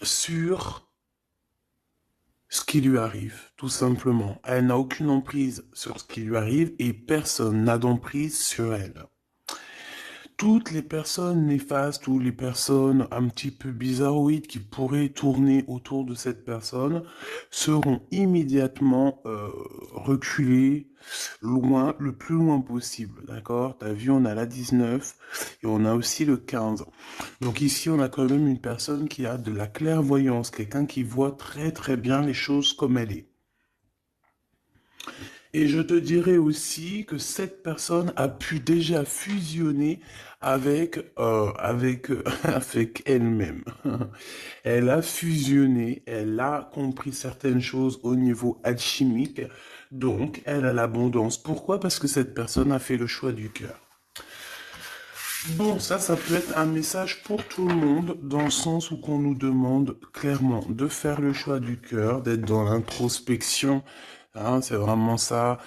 sur ce qui lui arrive, tout simplement. Elle n'a aucune emprise sur ce qui lui arrive et personne n'a d'emprise sur elle. Toutes les personnes néfastes ou les personnes un petit peu bizarroïdes qui pourraient tourner autour de cette personne seront immédiatement reculées loin, le plus loin possible, d'accord? T'as vu, on a la 19 et on a aussi le 15. Donc ici, on a quand même une personne qui a de la clairvoyance, quelqu'un qui voit très très bien les choses comme elles est. Et je te dirais aussi que cette personne a pu déjà fusionner avec elle-même. Elle a fusionné, elle a compris certaines choses au niveau alchimique, donc elle a l'abondance. Pourquoi? Parce que cette personne a fait le choix du cœur. Bon, ça peut être un message pour tout le monde, dans le sens où qu'on nous demande clairement de faire le choix du cœur, d'être dans l'introspection, hein, c'est vraiment ça.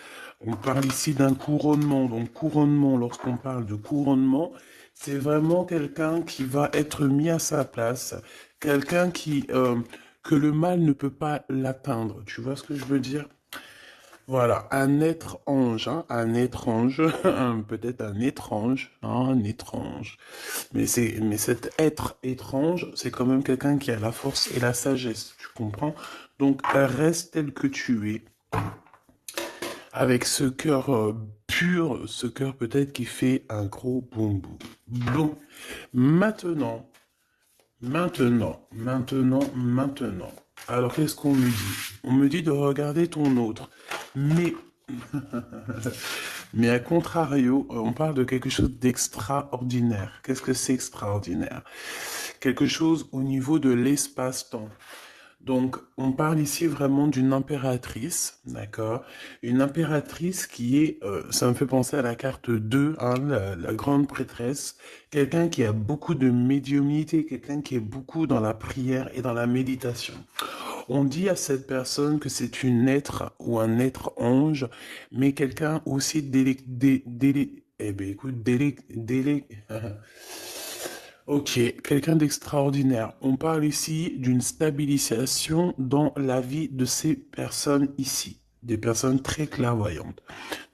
On parle ici d'un couronnement, donc couronnement, lorsqu'on parle de couronnement, c'est vraiment quelqu'un qui va être mis à sa place, quelqu'un que le mal ne peut pas l'atteindre, tu vois ce que je veux dire? Voilà, un être ange, hein, un étrange, peut-être un étrange, hein, un étrange. Mais cet être étrange, c'est quand même quelqu'un qui a la force et la sagesse, tu comprends? Donc, reste tel que tu es, avec ce cœur pur, ce cœur peut-être qui fait un gros boum boum. Bon, maintenant, maintenant. Alors, qu'est-ce qu'on me dit? On me dit de regarder ton autre. Mais Mais à contrario, on parle de quelque chose d'extraordinaire. Qu'est-ce que c'est extraordinaire? Quelque chose au niveau de l'espace-temps. Donc, on parle ici vraiment d'une impératrice, d'accord? Une impératrice qui est, ça me fait penser à la carte 2, hein, la grande prêtresse. Quelqu'un qui a beaucoup de médiumnité, quelqu'un qui est beaucoup dans la prière et dans la méditation. On dit à cette personne que c'est une être ou un être ange, mais quelqu'un aussi eh ben écoute, ok, quelqu'un d'extraordinaire. On parle ici d'une stabilisation dans la vie de ces personnes ici. Des personnes très clairvoyantes.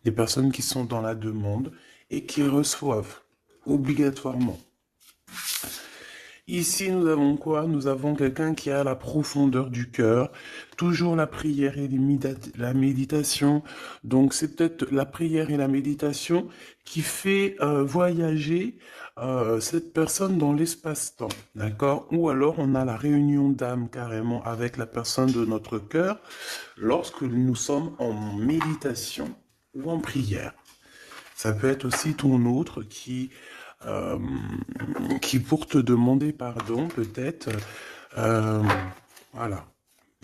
Des personnes qui sont dans la demande et qui reçoivent obligatoirement. Ici, nous avons quoi? Nous avons quelqu'un qui a la profondeur du cœur, toujours la prière et la méditation. Donc, c'est peut-être la prière et la méditation qui fait voyager cette personne dans l'espace-temps, d'accord? Ou alors, on a la réunion d'âme carrément avec la personne de notre cœur lorsque nous sommes en méditation ou en prière. Ça peut être aussi ton autre euh, qui pour te demander pardon, peut-être, euh, voilà,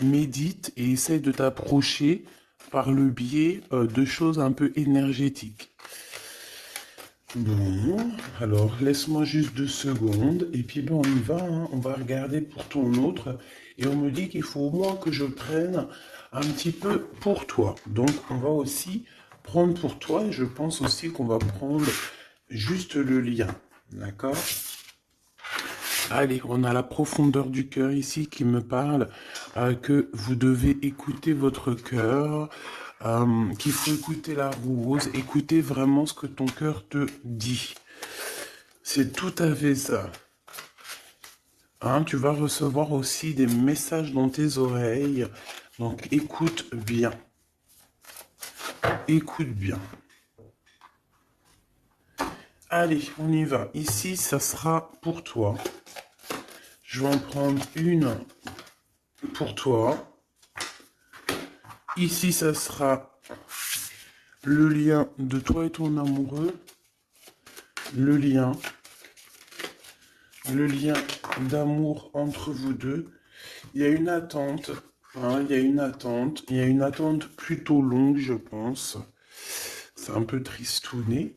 médite et essaie de t'approcher par le biais de choses un peu énergétiques. Bon, alors laisse-moi juste 2 secondes et puis ben on y va, hein. On va regarder pour ton autre et on me dit qu'il faut au moins que je prenne un petit peu pour toi. Donc on va aussi prendre pour toi et je pense aussi qu'on va prendre juste le lien, d'accord? Allez, on a la profondeur du cœur ici qui me parle que vous devez écouter votre cœur, qu'il faut écouter la rose, écouter vraiment ce que ton cœur te dit. C'est tout à fait ça. Hein, tu vas recevoir aussi des messages dans tes oreilles, donc écoute bien. Écoute bien. Allez, on y va. Ici, ça sera pour toi. Je vais en prendre une pour toi. Ici, ça sera le lien de toi et ton amoureux. Le lien d'amour entre vous deux. Il y a une attente. Hein, il y a une attente. Il y a une attente plutôt longue, je pense. C'est un peu tristouné.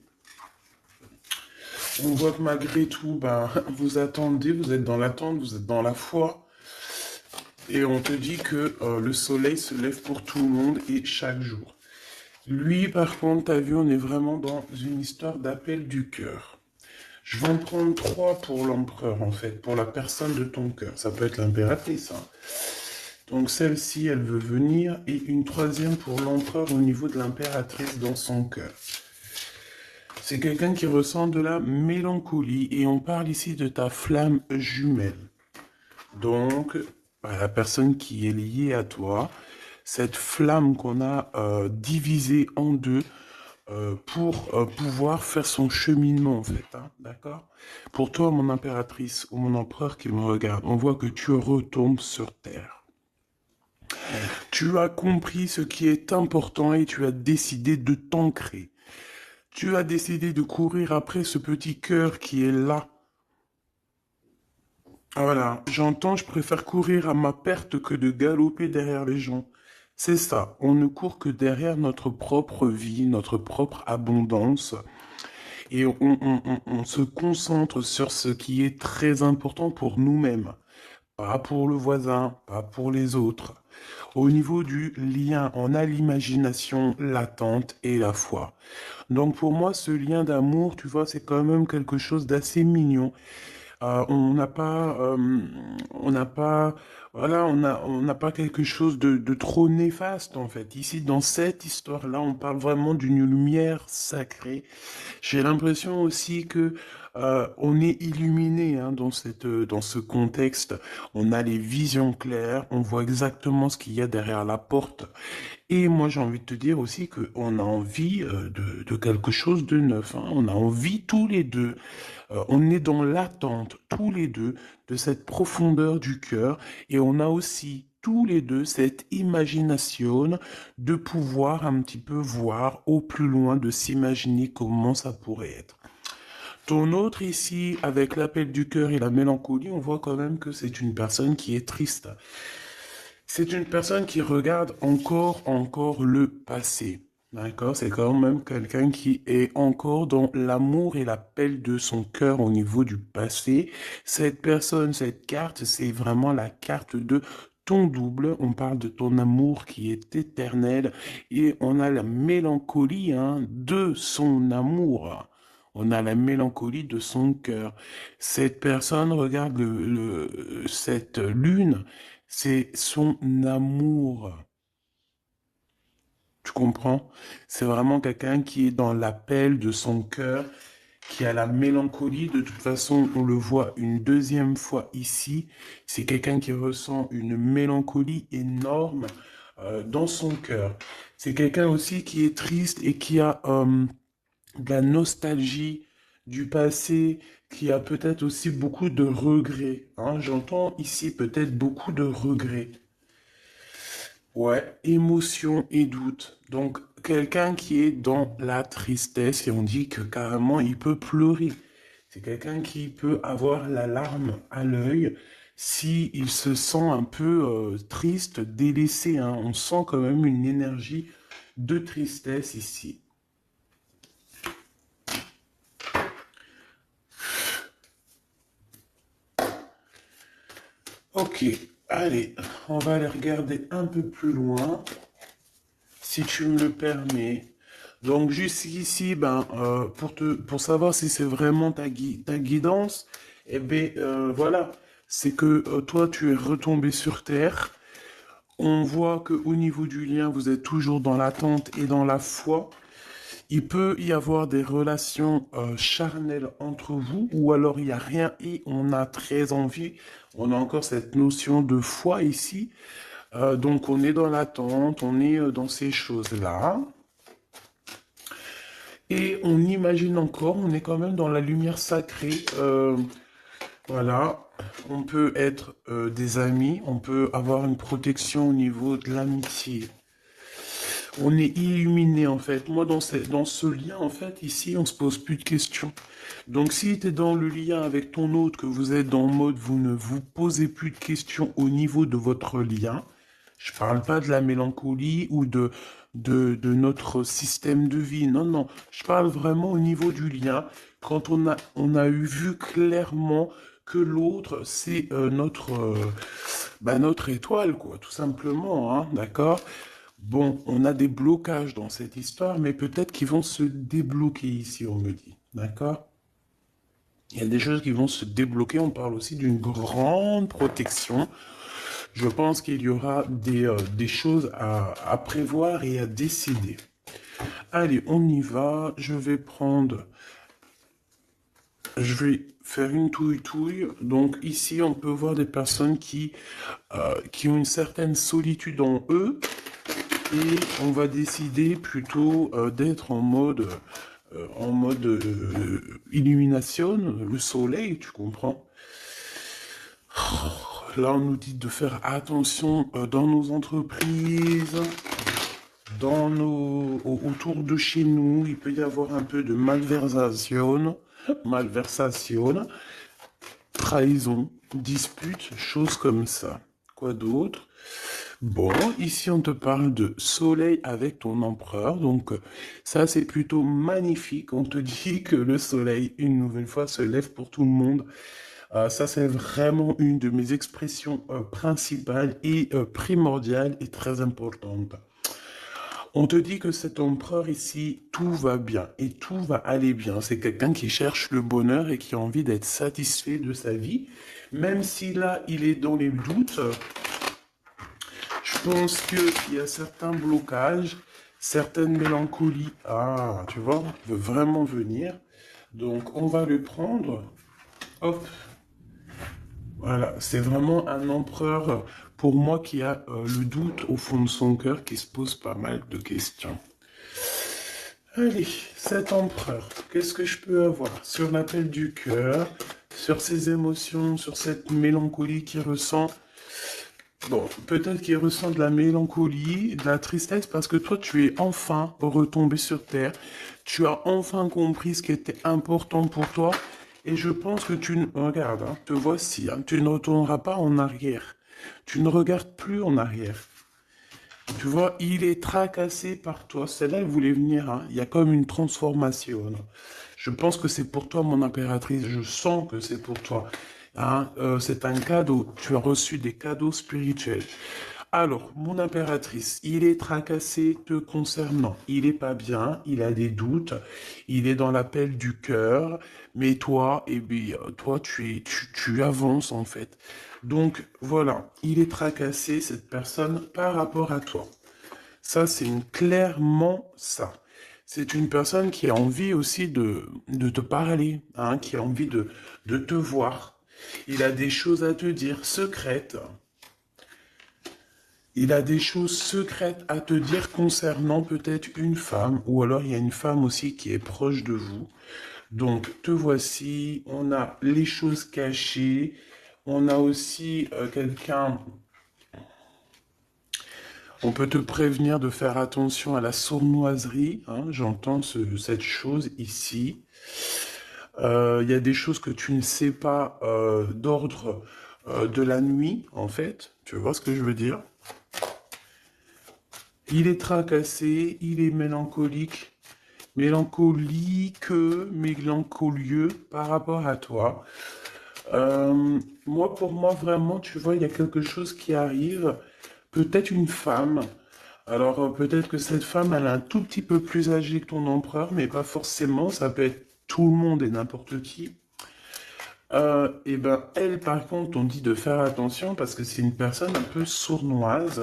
On voit que malgré tout, ben, vous attendez, vous êtes dans l'attente, vous êtes dans la foi. Et on te dit que le soleil se lève pour tout le monde et chaque jour. Lui, par contre, t'as vu, on est vraiment dans une histoire d'appel du cœur. Je vais en prendre trois pour l'empereur, en fait, pour la personne de ton cœur. Ça peut être l'impératrice, hein. Donc celle-ci, elle veut venir, et une troisième pour l'empereur au niveau de l'impératrice dans son cœur. C'est quelqu'un qui ressent de la mélancolie, et on parle ici de ta flamme jumelle. Donc, la personne qui est liée à toi, cette flamme qu'on a divisée en deux pour pouvoir faire son cheminement, en fait, hein, d'accord? Pour toi, mon impératrice ou mon empereur qui me regarde, on voit que tu retombes sur Terre. Tu as compris ce qui est important et tu as décidé de t'ancrer. Tu as décidé de courir après ce petit cœur qui est là. Ah, voilà, j'entends, je préfère courir à ma perte que de galoper derrière les gens. C'est ça, on ne court que derrière notre propre vie, notre propre abondance, et on se concentre sur ce qui est très important pour nous-mêmes, pas pour le voisin, pas pour les autres. Au niveau du lien, on a l'imagination, l'attente et la foi. Donc pour moi, ce lien d'amour, tu vois, c'est quand même quelque chose d'assez mignon. On n'a pas, voilà, on n'a pas quelque chose de trop néfaste en fait. Ici, dans cette histoire-là, on parle vraiment d'une lumière sacrée. J'ai l'impression aussi que on est illuminé hein, dans ce contexte. On a les visions claires, on voit exactement ce qu'il y a derrière la porte. Et moi, j'ai envie de te dire aussi qu'on a envie de quelque chose de neuf, hein. On a envie tous les deux. On est dans l'attente tous les deux de cette profondeur du cœur et on a aussi tous les deux cette imagination de pouvoir un petit peu voir au plus loin, de s'imaginer comment ça pourrait être. Ton autre ici, avec l'appel du cœur et la mélancolie, on voit quand même que c'est une personne qui est triste. C'est une personne qui regarde encore le passé. D'accord? C'est quand même quelqu'un qui est encore dans l'amour et l'appel de son cœur au niveau du passé. Cette personne, cette carte, c'est vraiment la carte de ton double. On parle de ton amour qui est éternel et on a la mélancolie, hein, de son amour. On a la mélancolie de son cœur. Cette personne regarde cette lune, c'est son amour. Tu comprends? C'est vraiment quelqu'un qui est dans l'appel de son cœur, qui a la mélancolie. De toute façon, on le voit une deuxième fois ici. C'est quelqu'un qui ressent une mélancolie énorme dans son cœur. C'est quelqu'un aussi qui est triste et qui a de la nostalgie du passé, qui a peut-être aussi beaucoup de regrets, hein. J'entends ici peut-être beaucoup de regrets. Ouais, émotion et doute. Donc, quelqu'un qui est dans la tristesse et on dit que carrément il peut pleurer. C'est quelqu'un qui peut avoir la larme à l'œil si il se sent un peu triste, délaissé, hein. On sent quand même une énergie de tristesse ici. Ok, allez, on va aller regarder un peu plus loin, si tu me le permets. Donc jusqu'ici, pour savoir si c'est vraiment ta guidance, eh bien voilà, c'est que toi tu es retombé sur terre. On voit que au niveau du lien, vous êtes toujours dans l'attente et dans la foi. Il peut y avoir des relations charnelles entre vous, ou alors il n'y a rien et on a très envie. On a encore cette notion de foi ici. Donc on est dans l'attente, on est dans ces choses-là. Et on imagine encore, on est quand même dans la lumière sacrée. Voilà, on peut être des amis, on peut avoir une protection au niveau de l'amitié. On est illuminé en fait. Moi, dans ce lien, en fait, ici, on se pose plus de questions. Donc, si tu es dans le lien avec ton autre, que vous êtes dans le mode, vous ne vous posez plus de questions au niveau de votre lien. Je parle pas de la mélancolie ou de notre système de vie. Non, non. Je parle vraiment au niveau du lien. Quand on a eu vu clairement que l'autre, c'est notre étoile, quoi, tout simplement, hein, d'accord? Bon, on a des blocages dans cette histoire, mais peut-être qu'ils vont se débloquer ici, on me dit. D'accord? Il y a des choses qui vont se débloquer. On parle aussi d'une grande protection. Je pense qu'il y aura des choses à prévoir et à décider. Allez, on y va. Je vais faire une touille-touille. Donc ici, on peut voir des personnes qui ont une certaine solitude en eux. Et on va décider plutôt d'être en mode illumination, le soleil, tu comprends? Là, on nous dit de faire attention dans nos entreprises, autour de chez nous. Il peut y avoir un peu de malversation, trahison, dispute, choses comme ça. Quoi d'autre? Bon, ici on te parle de soleil avec ton empereur, donc ça c'est plutôt magnifique. On te dit que le soleil, une nouvelle fois, se lève pour tout le monde. Ça c'est vraiment une de mes expressions principales et primordiales et très importantes. On te dit que cet empereur ici, tout va bien et tout va aller bien. C'est quelqu'un qui cherche le bonheur et qui a envie d'être satisfait de sa vie, même si là il est dans les doutes. Je pense qu'il y a certains blocages, certaines mélancolies. Ah, tu vois, veut vraiment venir. Donc, on va le prendre. Hop. Voilà, c'est vraiment un empereur pour moi qui a le doute au fond de son cœur, qui se pose pas mal de questions. Allez, cet empereur, qu'est-ce que je peux avoir sur l'appel du cœur, sur ses émotions, sur cette mélancolie qu'il ressent? Bon, peut-être qu'il ressent de la mélancolie, de la tristesse, parce que toi, tu es enfin retombé sur Terre. Tu as enfin compris ce qui était important pour toi. Et je pense que tu ne... Regarde, hein, te voici, hein, tu ne retourneras pas en arrière. Tu ne regardes plus en arrière. Tu vois, il est tracassé par toi. Celle-là, elle voulait venir, hein. Il y a comme une transformation. Je pense que c'est pour toi, mon impératrice. Je sens que c'est pour toi. Hein, c'est un cadeau. Tu as reçu des cadeaux spirituels. Alors, mon impératrice, il est tracassé te concernant. Il est pas bien, il a des doutes, il est dans l'appel du cœur, mais toi, eh bien, toi, tu avances en fait. Donc, voilà, il est tracassé, cette personne, par rapport à toi. Ça, clairement ça. C'est une personne qui a envie aussi de te parler, hein, qui a envie de te voir. Il a des choses à te dire, secrètes. Il a des choses secrètes à te dire concernant peut-être une femme, ou alors il y a une femme aussi qui est proche de vous. Donc, te voici, on a les choses cachées, on a aussi quelqu'un, on peut te prévenir de faire attention à la sournoiserie, hein, j'entends cette chose ici. Il y a des choses que tu ne sais pas d'ordre de la nuit, en fait, tu vois ce que je veux dire? Il est tracassé, il est mélancolieux par rapport à toi. Pour moi, vraiment, tu vois, il y a quelque chose qui arrive. Peut-être une femme. Alors, peut-être que cette femme, elle est un tout petit peu plus âgée que ton empereur, mais pas forcément. Ça peut être tout le monde et n'importe qui. Et ben, elle, par contre, on dit de faire attention parce que c'est une personne un peu sournoise.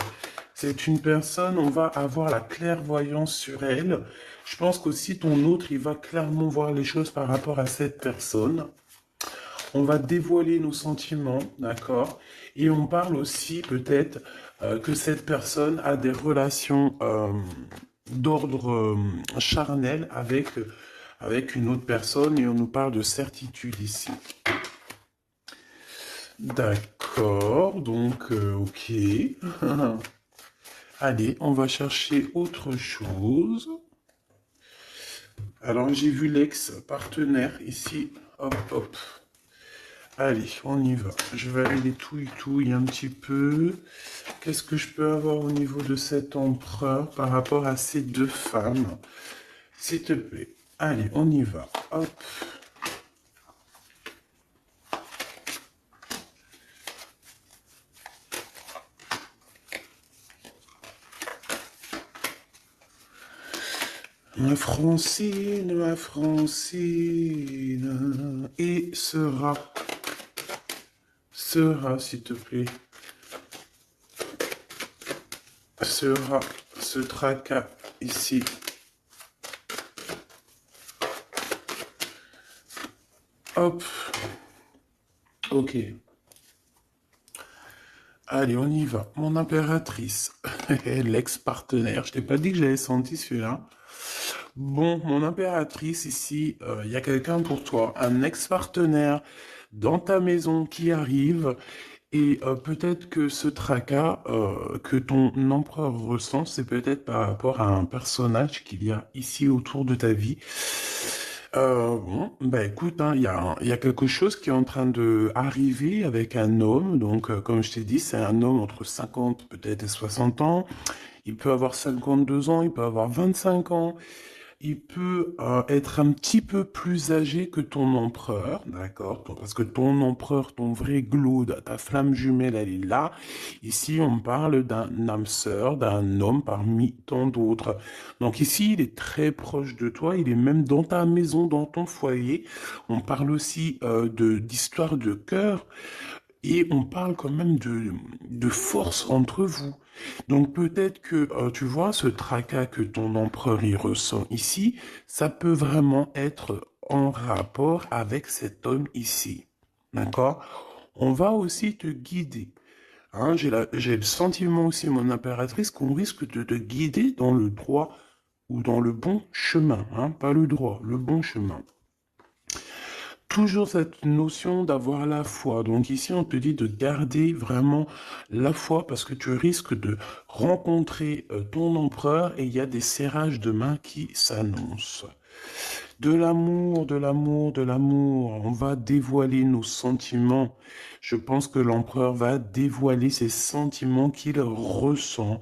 C'est une personne, on va avoir la clairvoyance sur elle. Je pense qu'aussi ton autre, il va clairement voir les choses par rapport à cette personne. On va dévoiler nos sentiments, d'accord? Et on parle aussi peut-être que cette personne a des relations d'ordre charnel avec une autre personne et on nous parle de certitude ici. D'accord, donc ok. Allez, on va chercher autre chose. Alors j'ai vu l'ex-partenaire ici. Hop, hop. Allez, on y va. Je vais aller les touiller un petit peu. Qu'est-ce que je peux avoir au niveau de cet empereur par rapport à ces deux femmes? S'il te plaît. Allez, on y va. Hop. Ma Francine, et sera, s'il te plaît, sera ce tracas ici. Hop, ok. Allez, on y va. Mon impératrice, l'ex-partenaire. Je t'ai pas dit que j'avais senti celui-là. Bon, mon impératrice, ici, il y a quelqu'un pour toi, un ex-partenaire dans ta maison qui arrive. Et peut-être que ce tracas que ton empereur ressent, c'est peut-être par rapport à un personnage qu'il y a ici autour de ta vie. Bon, bah écoute, hein, il y a quelque chose qui est en train de arriver avec un homme. Donc, comme je t'ai dit, c'est un homme entre 50 peut-être et 60 ans. Il peut avoir 52 ans, il peut avoir 25 ans. Il peut être un petit peu plus âgé que ton empereur, d'accord? Parce que ton empereur, ton vrai Glaude, ta flamme jumelle, elle est là. Ici, on parle d'un âme sœur, d'un homme parmi tant d'autres. Donc ici, il est très proche de toi, il est même dans ta maison, dans ton foyer. On parle aussi d'histoire de cœur. Et on parle quand même de force entre vous. Donc peut-être que, tu vois, ce tracas que ton empereur y ressent ici, ça peut vraiment être en rapport avec cet homme ici. D'accord? On va aussi te guider. Hein, j'ai le sentiment aussi, mon impératrice, qu'on risque de te guider dans le droit ou dans le bon chemin. Hein, pas le droit, le bon chemin. Toujours cette notion d'avoir la foi. Donc ici, on te dit de garder vraiment la foi parce que tu risques de rencontrer ton empereur et il y a des serrages de main qui s'annoncent. De l'amour, de l'amour, de l'amour. On va dévoiler nos sentiments. Je pense que l'empereur va dévoiler ses sentiments qu'il ressent.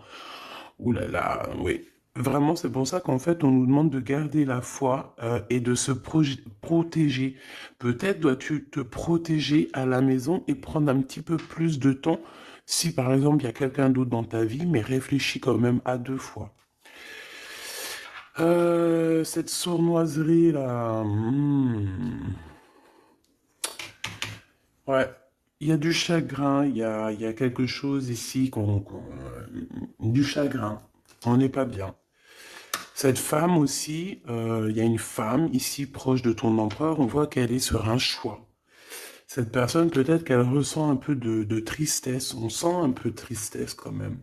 Ouh là là, oui. Vraiment, c'est pour ça qu'en fait, on nous demande de garder la foi et de se protéger. Peut-être dois-tu te protéger à la maison et prendre un petit peu plus de temps si, par exemple, il y a quelqu'un d'autre dans ta vie, mais réfléchis quand même à deux fois. Cette sournoiserie là, ouais, il y a du chagrin, il y a quelque chose ici du chagrin. On n'est pas bien. Cette femme aussi, il y a une femme ici proche de ton empereur, on voit qu'elle est sur un choix. Cette personne, peut-être qu'elle ressent un peu de tristesse, on sent un peu de tristesse quand même.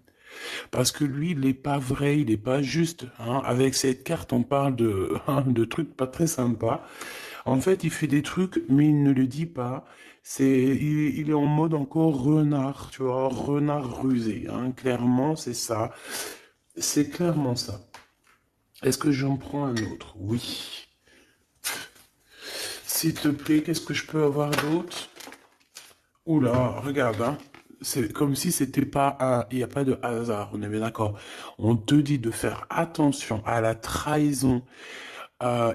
Parce que lui, il n'est pas vrai, il n'est pas juste. Hein. Avec cette carte, on parle de trucs pas très sympas. En fait, il fait des trucs, mais il ne le dit pas. Il est en mode encore renard, tu vois, renard rusé. Hein. Clairement, c'est ça. C'est clairement ça. Est-ce que j'en prends un autre? Oui. S'il te plaît, qu'est-ce que je peux avoir d'autre? Oula, regarde, hein. C'est comme si c'était pas un... Il n'y a pas de hasard, on est bien d'accord. On te dit de faire attention à la trahison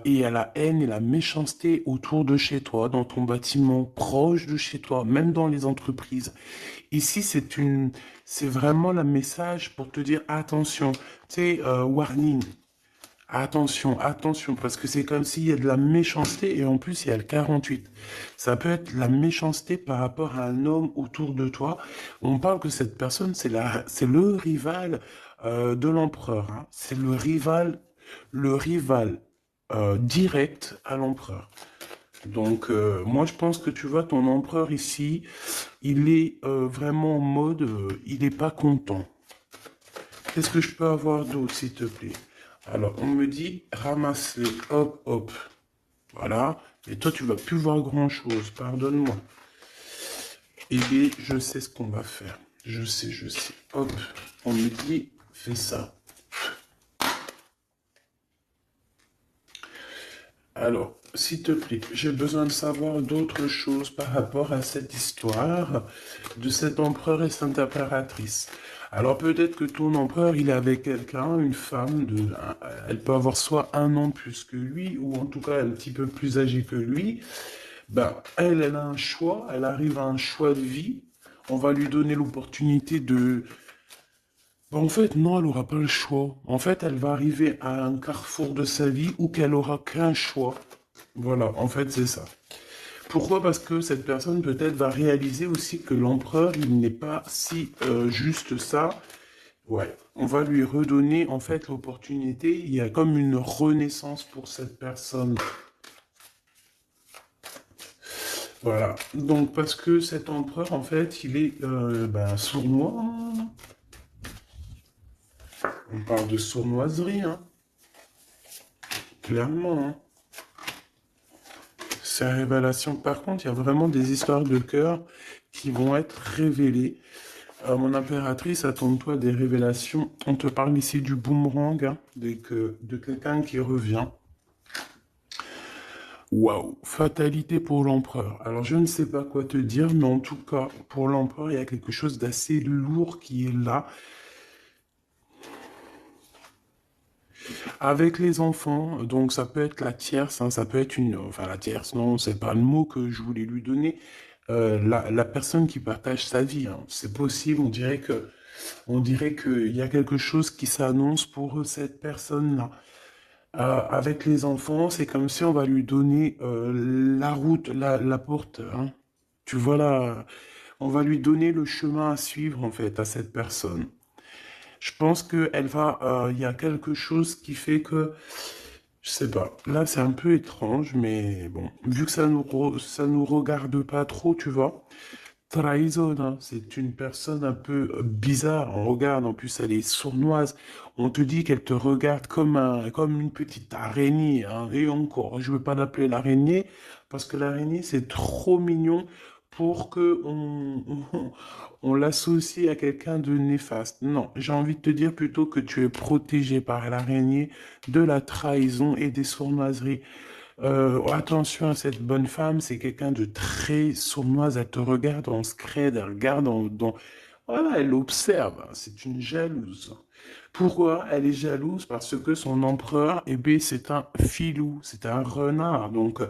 et à la haine et la méchanceté autour de chez toi, dans ton bâtiment, proche de chez toi, même dans les entreprises. Ici, c'est vraiment le message pour te dire attention. Tu sais, warning. Attention, attention, parce que c'est comme s'il y a de la méchanceté et en plus il y a le 48. Ça peut être la méchanceté par rapport à un homme autour de toi. On parle que cette personne, c'est le rival de l'empereur. Hein. C'est le rival direct à l'empereur. Donc moi je pense que tu vois ton empereur ici, il est vraiment en mode, il n'est pas content. Qu'est-ce que je peux avoir d'autre, s'il te plaît? Alors, on me dit, ramasse-les, hop, hop. Voilà. Et toi, tu vas plus voir grand-chose, pardonne-moi. Eh bien, je sais ce qu'on va faire. Je sais, je sais. Hop, on me dit, fais ça. Alors, s'il te plaît, j'ai besoin de savoir d'autres choses par rapport à cette histoire de cet empereur et cette impératrice. Alors peut-être que ton empereur, il est avec quelqu'un, une femme, elle peut avoir soit un an plus que lui, ou en tout cas un petit peu plus âgée que lui. Ben, elle a un choix, elle arrive à un choix de vie. On va lui donner l'opportunité En fait, non, elle n'aura pas le choix. En fait, elle va arriver à un carrefour de sa vie où qu'elle aura qu'un choix. Voilà, en fait, c'est ça. Pourquoi? Parce que cette personne peut-être va réaliser aussi que l'empereur, il n'est pas si juste ça. Ouais, on va lui redonner en fait l'opportunité. Il y a comme une renaissance pour cette personne. Voilà. Donc parce que cet empereur, en fait, il est sournois, hein. On parle de sournoiserie, hein. Clairement, hein. Ces révélations. Par contre, il y a vraiment des histoires de cœur qui vont être révélées. Mon impératrice, attends-toi des révélations. On te parle ici du boomerang, hein, de quelqu'un qui revient. Waouh, fatalité pour l'empereur. Alors, je ne sais pas quoi te dire, mais en tout cas, pour l'empereur, il y a quelque chose d'assez lourd qui est là. Avec les enfants, donc ça peut être la tierce, hein, ça peut être une... Enfin, la tierce, non, c'est pas le mot que je voulais lui donner. La personne qui partage sa vie, hein. C'est possible, on dirait qu'il y a quelque chose qui s'annonce pour cette personne-là. Avec les enfants, c'est comme si on va lui donner la route, la porte, hein. Tu vois là, on va lui donner le chemin à suivre en fait à cette personne. Je pense que il y a quelque chose qui fait que, je sais pas. Là, c'est un peu étrange, mais bon, vu que ça nous regarde pas trop, tu vois. Trahison, hein, c'est une personne un peu bizarre. On regarde, en plus, elle est sournoise. On te dit qu'elle te regarde comme une petite araignée, hein. Et encore, je veux pas l'appeler l'araignée parce que l'araignée c'est trop mignon pour que on l'associe à quelqu'un de néfaste. Non, j'ai envie de te dire plutôt que tu es protégé par l'araignée de la trahison et des sournoiseries. Attention à cette bonne femme, c'est quelqu'un de très sournoise. Elle te regarde en scred, elle regarde Voilà, elle observe. C'est une jalouse. Pourquoi elle est jalouse? Parce que son empereur, eh ben, c'est un filou, c'est un renard. Donc,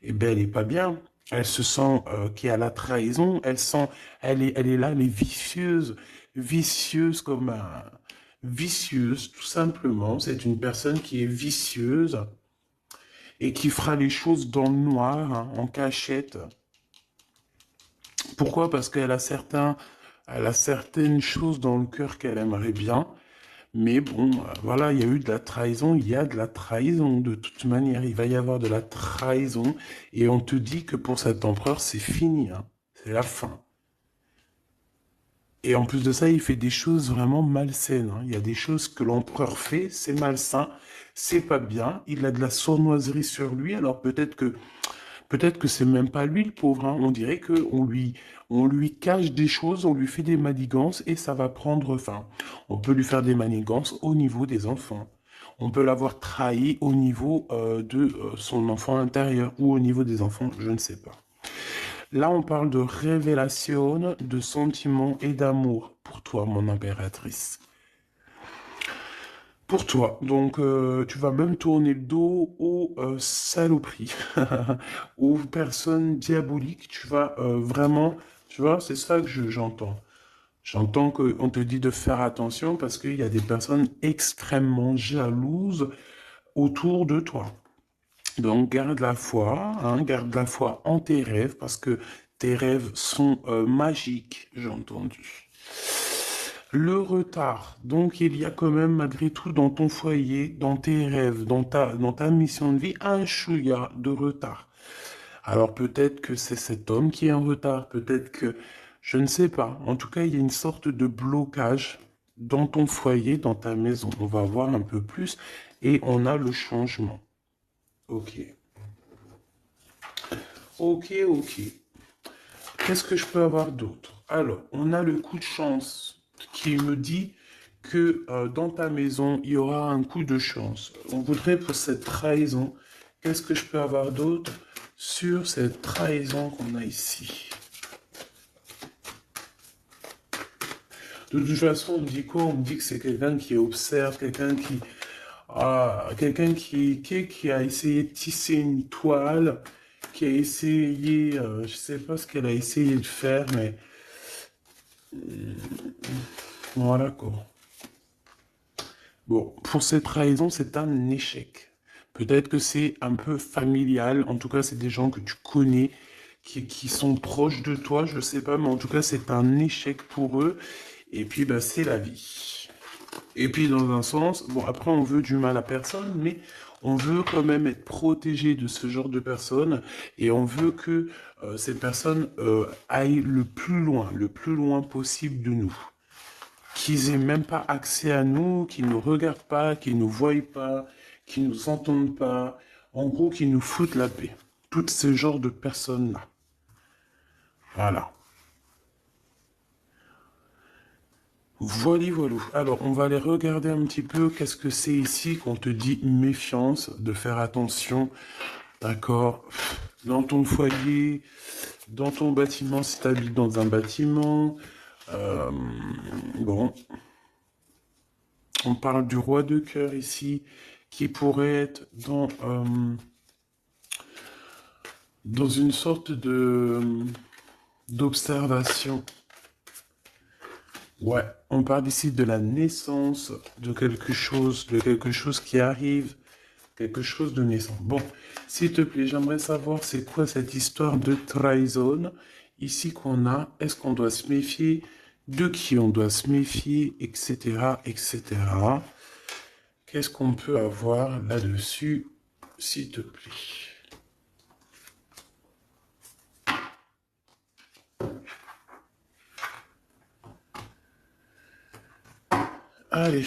eh ben, elle est pas bien. Elle se sent qu'il y a la trahison. Elle est là, elle est vicieuse, vicieuse comme un, vicieuse, tout simplement. C'est une personne qui est vicieuse et qui fera les choses dans le noir, hein, en cachette. Pourquoi? Parce elle a certaines choses dans le cœur qu'elle aimerait bien, mais bon, voilà, il y a eu de la trahison, il y a de la trahison, de toute manière, il va y avoir de la trahison, et on te dit que pour cet empereur, c'est fini, hein, c'est la fin. Et en plus de ça, il fait des choses vraiment malsaines, hein. Il y a des choses que l'empereur fait, c'est malsain, c'est pas bien, il a de la sournoiserie sur lui, alors peut-être que c'est même pas lui le pauvre, hein. On dirait que on lui cache des choses, on lui fait des manigances et ça va prendre fin. On peut lui faire des manigances au niveau des enfants. On peut l'avoir trahi au niveau de son enfant intérieur ou au niveau des enfants, je ne sais pas. Là, on parle de révélation, de sentiments et d'amour pour toi, mon impératrice. Pour toi. Donc, tu vas même tourner le dos aux saloperies, aux personnes diaboliques. Tu vas vraiment, tu vois, c'est ça que j'entends. J'entends qu'on te dit de faire attention parce qu'il y a des personnes extrêmement jalouses autour de toi. Donc, garde la foi, hein, garde la foi en tes rêves parce que tes rêves sont magiques, j'ai entendu. Le retard. Donc, il y a quand même, malgré tout, dans ton foyer, dans tes rêves, dans ta mission de vie, un chouïa de retard. Alors, peut-être que c'est cet homme qui est en retard, peut-être que, je ne sais pas. En tout cas, il y a une sorte de blocage dans ton foyer, dans ta maison. On va voir un peu plus et on a le changement. Ok. Ok, ok. Qu'est-ce que je peux avoir d'autre? Alors, on a le coup de chance qui me dit que dans ta maison, il y aura un coup de chance. On voudrait pour cette trahison. Qu'est-ce que je peux avoir d'autre sur cette trahison qu'on a ici? De toute façon, on me dit quoi? On me dit que c'est quelqu'un qui observe, quelqu'un qui a essayé de tisser une toile, qui a essayé, je sais pas ce qu'elle a essayé de faire, mais voilà quoi. Bon, pour cette trahison, c'est un échec. Peut-être que c'est un peu familial, en tout cas, c'est des gens que tu connais, qui sont proches de toi, je sais pas, mais en tout cas, c'est un échec pour eux. Et puis, bah, c'est la vie. Et puis, dans un sens, bon, après, on veut du mal à personne, mais on veut quand même être protégé de ce genre de personnes et on veut que ces personnes aillent le plus loin possible de nous. Qu'ils aient même pas accès à nous, qu'ils nous regardent pas, qu'ils nous voient pas, qu'ils nous entendent pas. En gros, qu'ils nous foutent la paix. Tout ce genre de personnes-là. Voilà. Voilà, voilà. Alors, on va aller regarder un petit peu qu'est-ce que c'est ici qu'on te dit méfiance, de faire attention, d'accord, dans ton foyer, dans ton bâtiment, si tu habites dans un bâtiment. Euh, bon, on parle du roi de cœur ici, qui pourrait être dans une sorte de d'observation. Ouais, on parle ici de la naissance de quelque chose qui arrive, quelque chose de naissant. Bon, s'il te plaît, j'aimerais savoir c'est quoi cette histoire de trahison ici qu'on a. Est-ce qu'on doit se méfier? De qui on doit se méfier, etc., etc. Qu'est-ce qu'on peut avoir là-dessus, s'il te plaît? Allez.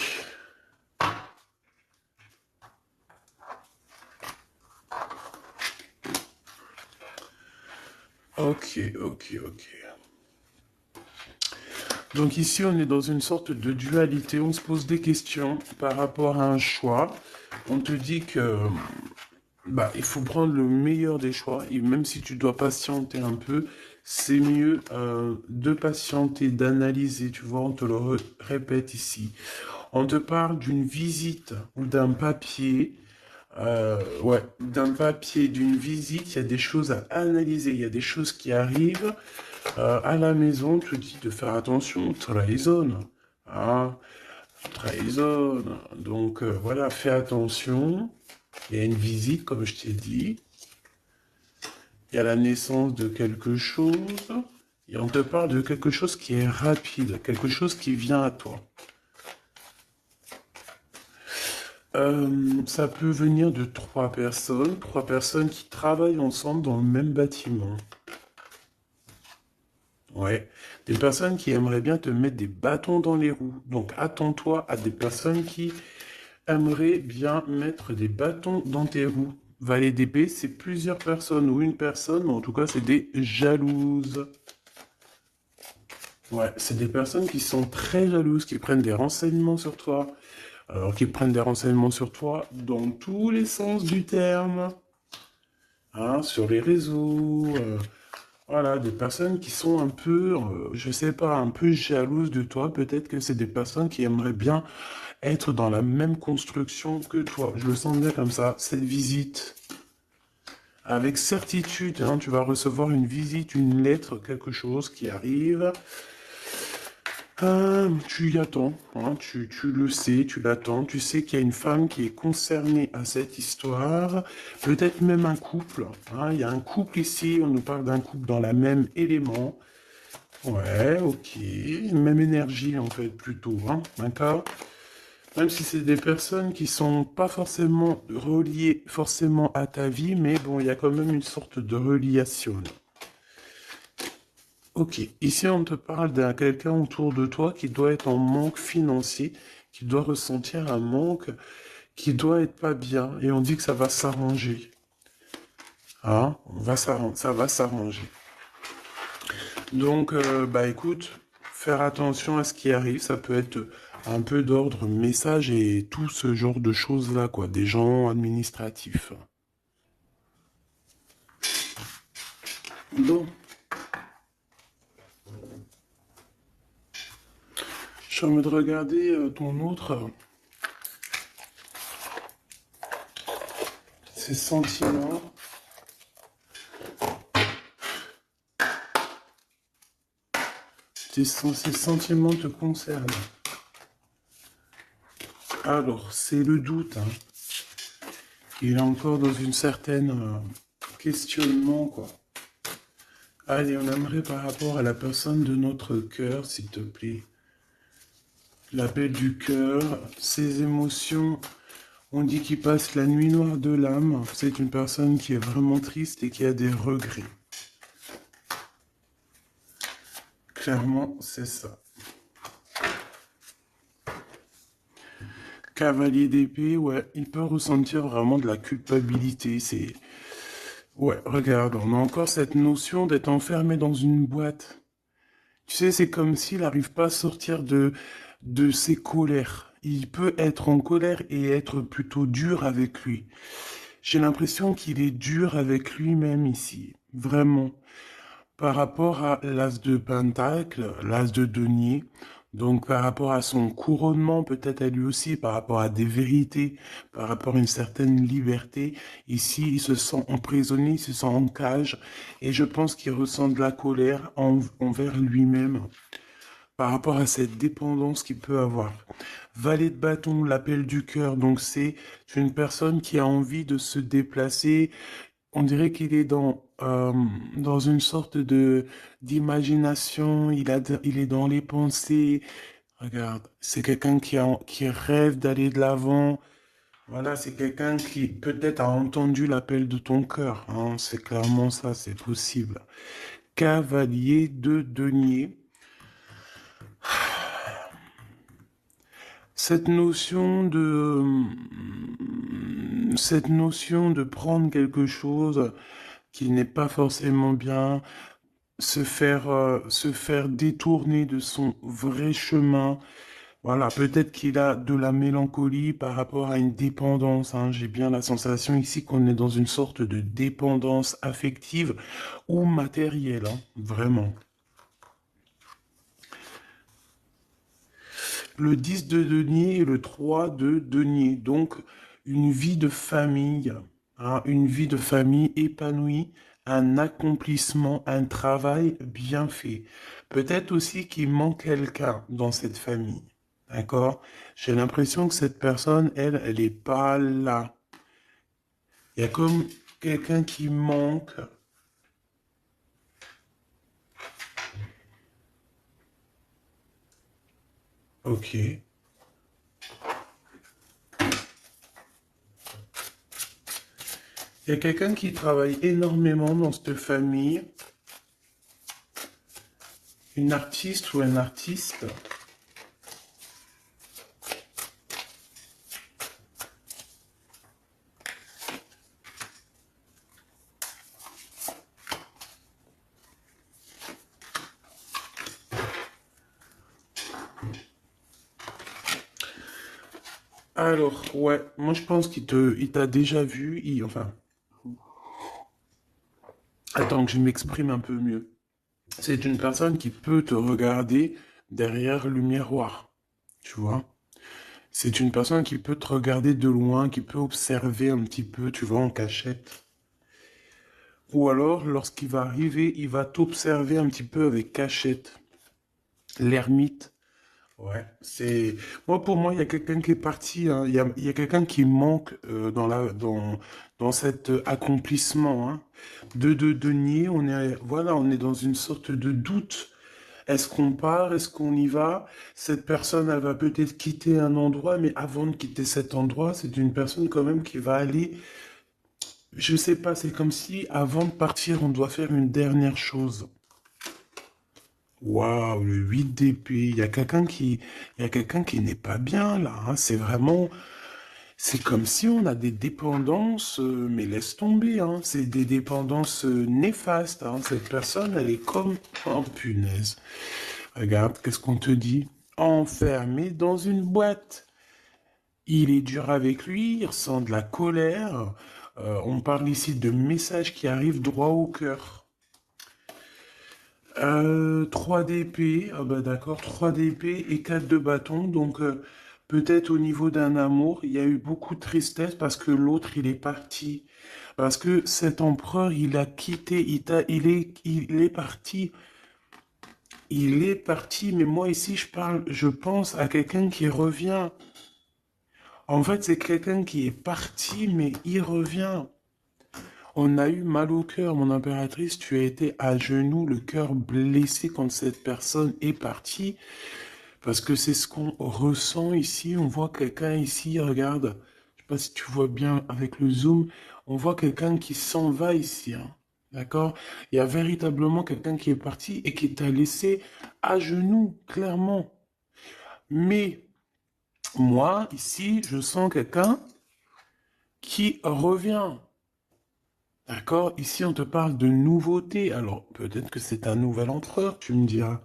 Ok, ok, ok. Donc ici, on est dans une sorte de dualité. On se pose des questions par rapport à un choix. On te dit que bah, il faut prendre le meilleur des choix. Et même si tu dois patienter un peu, c'est mieux de patienter, d'analyser. Tu vois, on te le répète ici. On te parle d'une visite ou d'un papier. Ouais, d'un papier, d'une visite, il y a des choses à analyser, il y a des choses qui arrivent. À la maison, tu dis de faire attention, trahison. Hein, trahison. Donc voilà, fais attention. Il y a une visite, comme je t'ai dit. Il y a la naissance de quelque chose. Et on te parle de quelque chose qui est rapide, quelque chose qui vient à toi. Ça peut venir de trois personnes qui travaillent ensemble dans le même bâtiment. Ouais, des personnes qui aimeraient bien te mettre des bâtons dans les roues. Donc attends-toi à des personnes qui aimeraient bien mettre des bâtons dans tes roues. Valet d'épée, c'est plusieurs personnes ou une personne, mais en tout cas, c'est des jalouses. Ouais, c'est des personnes qui sont très jalouses, qui prennent des renseignements sur toi. Alors, qui prennent des renseignements sur toi dans tous les sens du terme. Hein, sur les réseaux. Voilà, des personnes qui sont un peu, je sais pas, un peu jalouses de toi. Peut-être que c'est des personnes qui aimeraient bien être dans la même construction que toi. Je le sens bien comme ça. Cette visite, avec certitude, hein, tu vas recevoir une visite, une lettre, quelque chose qui arrive. Tu y attends, hein, tu le sais, tu l'attends, tu sais qu'il y a une femme qui est concernée à cette histoire, peut-être même un couple, hein, il y a un couple ici, on nous parle d'un couple dans la même élément, ouais, ok, même énergie en fait plutôt, hein, d'accord? Même si c'est des personnes qui sont pas forcément reliées forcément à ta vie, mais bon, il y a quand même une sorte de reliation. Ok, ici on te parle d'un quelqu'un autour de toi qui doit être en manque financier, qui doit ressentir un manque, qui doit être pas bien, et on dit que ça va s'arranger. Hein? Ça va s'arranger. Donc, bah écoute, faire attention à ce qui arrive, ça peut être un peu d'ordre message et tout ce genre de choses-là, quoi, des gens administratifs. Donc, je suis en train de regarder ton autre, ses sentiments. Ces sentiments te concernent. Alors, c'est le doute, hein. Il est encore dans une certaine questionnement, quoi. Allez, on aimerait par rapport à la personne de notre cœur, s'il te plaît. L'appel du cœur, ses émotions. On dit qu'il passe la nuit noire de l'âme. C'est une personne qui est vraiment triste et qui a des regrets. Clairement, c'est ça. Cavalier d'épée, ouais, il peut ressentir vraiment de la culpabilité. C'est... Ouais, regarde, on a encore cette notion d'être enfermé dans une boîte. Tu sais, c'est comme s'il n'arrive pas à sortir de ses colères. Il peut être en colère et être plutôt dur avec lui. J'ai l'impression qu'il est dur avec lui-même ici, vraiment. Par rapport à l'as de Pentacle, l'as de denier, donc par rapport à son couronnement, peut-être à lui aussi, par rapport à des vérités, par rapport à une certaine liberté, ici il se sent emprisonné, il se sent en cage, et je pense qu'il ressent de la colère envers lui-même par rapport à cette dépendance qu'il peut avoir. Valet de bâton, l'appel du cœur, donc c'est une personne qui a envie de se déplacer. On dirait qu'il est dans une sorte de d'imagination, il est dans les pensées. Regarde, c'est quelqu'un qui rêve d'aller de l'avant. Voilà, c'est quelqu'un qui peut-être a entendu l'appel de ton cœur, hein. C'est clairement ça, c'est possible. Cavalier de denier. Cette notion de prendre quelque chose qui n'est pas forcément bien, se faire détourner de son vrai chemin. Voilà, peut-être qu'il a de la mélancolie par rapport à une dépendance, hein. J'ai bien la sensation ici qu'on est dans une sorte de dépendance affective ou matérielle, hein, vraiment. Le 10 de denier et le 3 de denier. Donc, une vie de famille, hein, une vie de famille épanouie, un accomplissement, un travail bien fait. Peut-être aussi qu'il manque quelqu'un dans cette famille. D'accord? J'ai l'impression que cette personne, elle est pas là. Il y a comme quelqu'un qui manque. Ok. Il y a quelqu'un qui travaille énormément dans cette famille. Une artiste ou un artiste. Alors, ouais, moi je pense il t'a déjà vu, enfin, attends que je m'exprime un peu mieux. C'est une personne qui peut te regarder derrière le miroir, tu vois. C'est une personne qui peut te regarder de loin, qui peut observer un petit peu, tu vois, en cachette. Ou alors, lorsqu'il va arriver, il va t'observer un petit peu avec cachette. L'ermite. Ouais, c'est moi pour moi il y a quelqu'un qui est parti, hein. Il y a quelqu'un qui manque dans cet accomplissement, hein. De denier, on est dans une sorte de doute. Est-ce qu'on part, est-ce qu'on y va? Cette personne elle va peut-être quitter un endroit, mais avant de quitter cet endroit, c'est une personne quand même qui va aller. Je sais pas, c'est comme si avant de partir, on doit faire une dernière chose. Waouh, le 8 d'épée. Il y a quelqu'un qui n'est pas bien là, hein. C'est vraiment, c'est comme si on a des dépendances, mais laisse tomber, hein. C'est des dépendances néfastes, hein. Cette personne, elle est comme, oh punaise. Regarde, qu'est-ce qu'on te dit? Enfermé dans une boîte. Il est dur avec lui, il ressent de la colère. On parle ici de messages qui arrivent droit au cœur. 3 d'épée, ah bah d'accord, 3 d'épée et 4 de bâton, donc peut-être au niveau d'un amour, il y a eu beaucoup de tristesse parce que l'autre il est parti, parce que cet empereur il a quitté, il est parti, mais moi ici je pense à quelqu'un qui revient, En fait, c'est quelqu'un qui est parti, mais il revient. On a eu mal au cœur, mon impératrice. Tu as été à genoux, le cœur blessé quand cette personne est partie. Parce que c'est ce qu'on ressent ici. On voit quelqu'un ici, regarde. Je sais pas si tu vois bien avec le zoom. On voit quelqu'un qui s'en va ici, hein. D'accord? Il y a véritablement quelqu'un qui est parti et qui t'a laissé à genoux, clairement. Mais moi, ici, je sens quelqu'un qui revient. D'accord? Ici, on te parle de nouveauté. Alors, peut-être que c'est un nouvel empereur, tu me diras.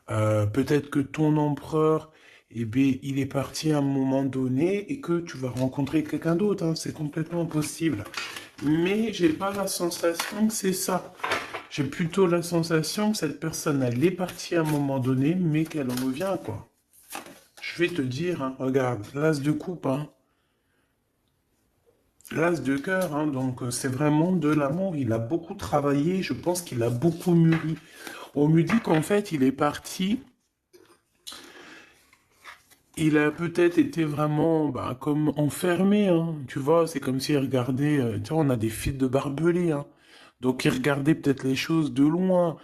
Peut-être que ton empereur, eh bien, il est parti à un moment donné et que tu vas rencontrer quelqu'un d'autre, hein. C'est complètement possible. Mais j'ai pas la sensation que c'est ça. J'ai plutôt la sensation que cette personne, elle est partie à un moment donné, mais qu'elle revient, quoi. Je vais te dire, hein, regarde, l'as de coupe, hein. L'as de cœur, hein, donc c'est vraiment de l'amour. Il a beaucoup travaillé, je pense qu'il a beaucoup mûri. On me dit qu'en fait, il est parti. Il a peut-être été vraiment bah, comme enfermé, hein. Tu vois, c'est comme s'il regardait, tu vois, on a des fils de barbelés, hein. Donc il regardait peut-être les choses de loin.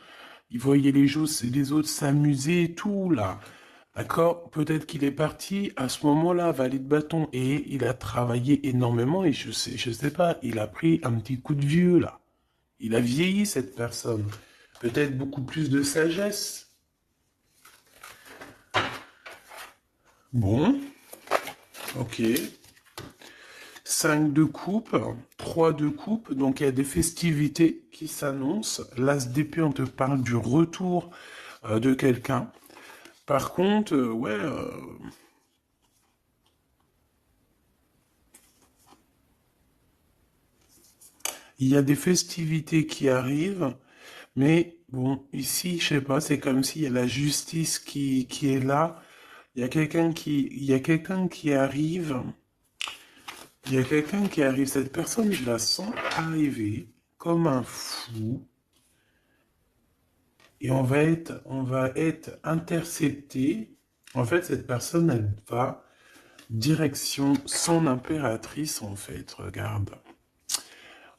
Il voyait les autres s'amuser et tout, là. D'accord? Peut-être qu'il est parti à ce moment-là, valet de bâton, et il a travaillé énormément, et je sais pas, il a pris un petit coup de vieux, là. Il a vieilli, cette personne. Peut-être beaucoup plus de sagesse. Bon, ok. 5 de coupe, 3 de coupe, donc il y a des festivités qui s'annoncent. L'As d'épée, on te parle du retour de quelqu'un. Par contre, ouais, il y a des festivités qui arrivent, mais bon, ici, je sais pas, c'est comme s'il y a la justice qui est là. Il y a quelqu'un qui arrive. Il y a quelqu'un qui arrive. Cette personne, je la sens arriver comme un fou. Et on va être intercepté. En fait, cette personne, elle va direction son impératrice, en fait. Regarde.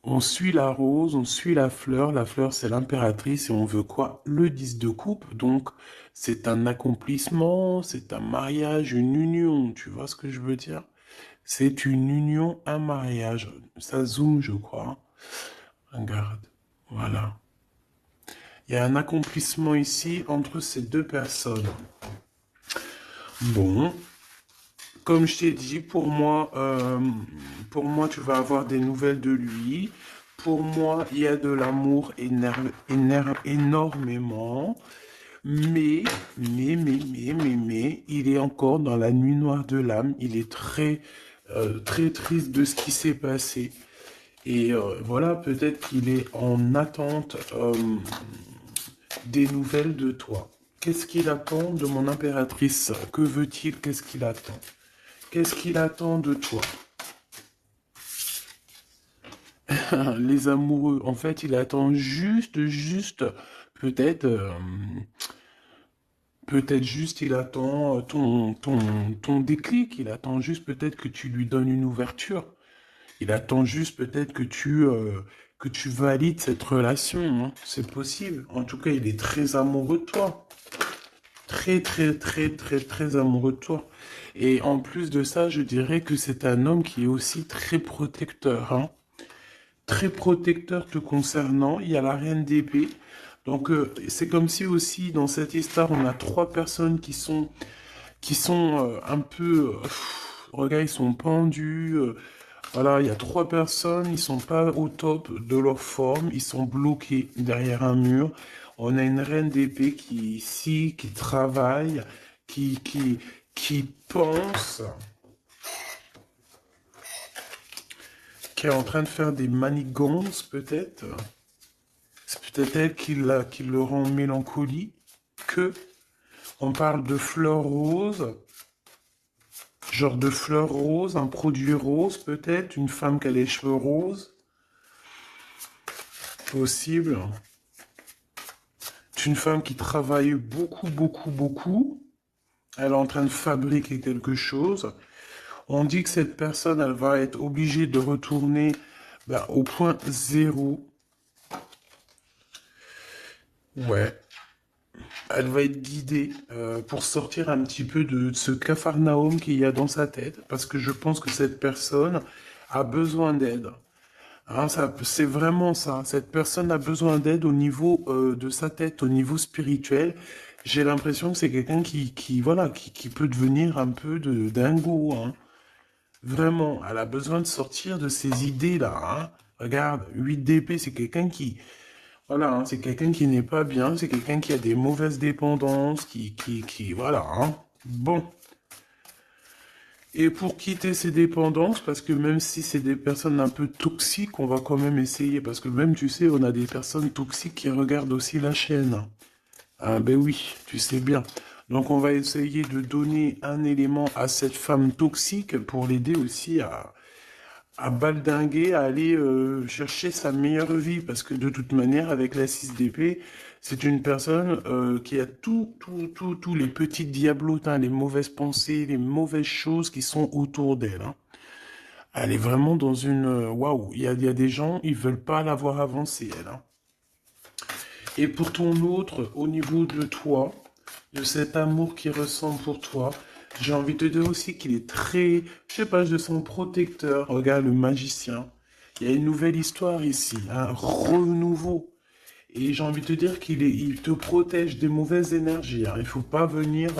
On suit la rose, on suit la fleur. La fleur, c'est l'impératrice et on veut quoi? Le 10 de coupe. Donc, c'est un accomplissement, c'est un mariage, une union. Tu vois ce que je veux dire? C'est une union, un mariage. Ça zoome, je crois. Regarde. Voilà. Il y a un accomplissement ici entre ces deux personnes. Bon, comme je t'ai dit, pour moi, tu vas avoir des nouvelles de lui. Pour moi, il y a de l'amour énormément. Mais, il est encore dans la nuit noire de l'âme. Il est très triste de ce qui s'est passé. Et voilà, peut-être qu'il est en attente des nouvelles de toi. Qu'est-ce qu'il attend de mon impératrice? Que veut-il? Qu'est-ce qu'il attend? Qu'est-ce qu'il attend de toi? Les amoureux, en fait, il attend juste, peut-être, peut-être juste, il attend ton déclic. Il attend juste peut-être que tu lui donnes une ouverture. Il attend juste peut-être que tu valides cette relation, hein. C'est possible. En tout cas, il est très amoureux de toi. Très amoureux de toi. Et en plus de ça, je dirais que c'est un homme qui est aussi très protecteur, hein. Très protecteur te concernant. Il y a la reine d'épée. Donc, c'est comme si aussi, dans cette histoire, on a trois personnes qui sont un peu... regarde, ils sont pendus. Voilà, il y a trois personnes, ils sont pas au top de leur forme, ils sont bloqués derrière un mur. On a une reine d'épée qui ici, qui travaille, qui, qui, qui pense, qui est en train de faire des manigances peut-être. C'est peut-être elle qui le rend mélancolie. Que on parle de fleurs roses, genre de fleurs roses, un produit rose peut-être, une femme qui a les cheveux roses, possible. C'est une femme qui travaille beaucoup. Elle est en train de fabriquer quelque chose. On dit que cette personne, elle va être obligée de retourner au point zéro. Ouais. Elle va être guidée pour sortir un petit peu de ce capharnaüm qu'il y a dans sa tête, parce que je pense que cette personne a besoin d'aide. Hein, c'est vraiment ça. Cette personne a besoin d'aide au niveau de sa tête, au niveau spirituel. J'ai l'impression que c'est quelqu'un voilà, qui peut devenir un peu de dingo. Hein. Vraiment, elle a besoin de sortir de ces idées-là. Hein. Regarde, 8 d'épée, c'est quelqu'un voilà, hein, c'est quelqu'un qui n'est pas bien, c'est quelqu'un qui a des mauvaises dépendances, voilà. Hein. Bon. Et pour quitter ces dépendances, parce que même si c'est des personnes un peu toxiques, on va quand même essayer, parce que même, tu sais, on a des personnes toxiques qui regardent aussi la chaîne. Ah ben oui, tu sais bien. Donc on va essayer de donner un élément à cette femme toxique pour l'aider aussi à baldinguer, à aller chercher sa meilleure vie, parce que de toute manière, avec la 6 d'épée, c'est une personne qui a tous les petits diablotins, les mauvaises pensées, les mauvaises choses qui sont autour d'elle. Hein. Elle est vraiment dans une... Waouh, il y a des gens, ils veulent pas la voir avancer, elle. Hein. Et pour ton autre, au niveau de toi, de cet amour qu'il ressent pour toi, j'ai envie de te dire aussi qu'il est très, je sais pas, je sens protecteur. Regarde le magicien. Il y a une nouvelle histoire ici, un renouveau. Et j'ai envie de te dire il te protège des mauvaises énergies. Hein. Il faut pas venir,